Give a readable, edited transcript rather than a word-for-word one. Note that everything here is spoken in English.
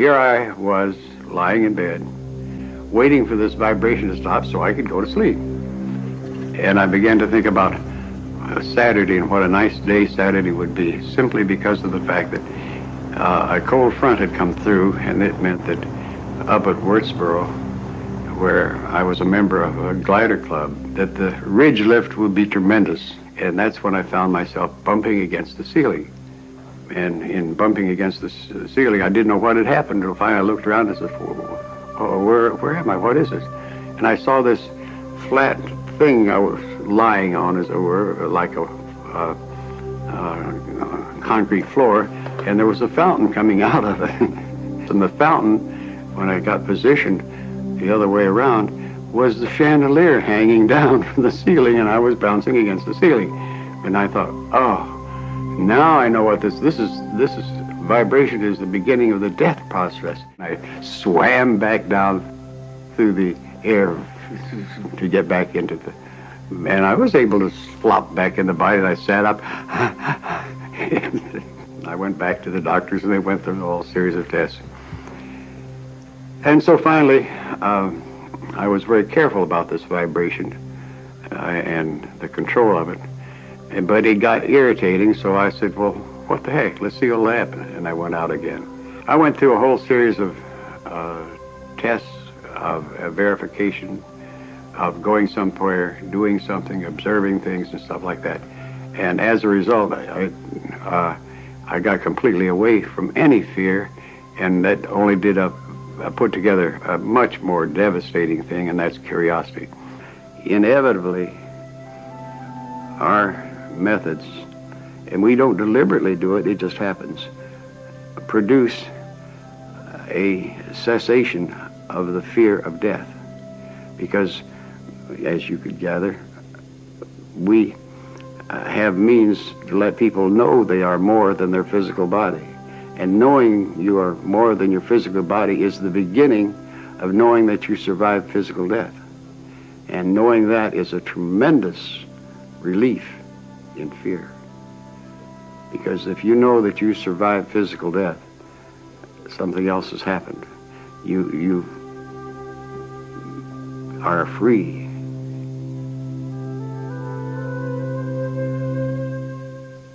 Here I was lying in bed, waiting for this vibration to stop so I could go to sleep. And I began to think about Saturday and what a nice day Saturday would be, simply because of the fact that a cold front had come through, and it meant that up at Wurtsboro, where I was a member of a glider club, that the ridge lift would be tremendous. And that's when I found myself bumping against the ceiling. And in bumping against the ceiling, I didn't know what had happened until finally I looked around and said, oh, where am I? What is this? And I saw this flat thing I was lying on, as it were, like a concrete floor, and there was a fountain coming out of it. And the fountain, when I got positioned the other way around, was the chandelier hanging down from the ceiling, and I was bouncing against the ceiling. And I thought, oh, now I know what this is vibration is the beginning of the death process. I swam back down through the air to get back into the, and I was able to flop back in the body, and I sat up. I went back to the doctors, and they went through a whole series of tests. And so finally, I was very careful about this vibration and the control of it. But it got irritating, so I said, well, what the heck? Let's see what'll happen. And I went out again. I went through a whole series of tests, of verification, of going somewhere, doing something, observing things and stuff like that. And as a result, I got completely away from any fear, and that only did put together a much more devastating thing, and that's curiosity. Inevitably, our methods, and we don't deliberately do it, it just happens, produce a cessation of the fear of death. Because, as you could gather, we have means to let people know they are more than their physical body. And knowing you are more than your physical body is the beginning of knowing that you survived physical death. And knowing that is a tremendous relief in fear. Because if you know that you survived physical death, something else has happened. You are free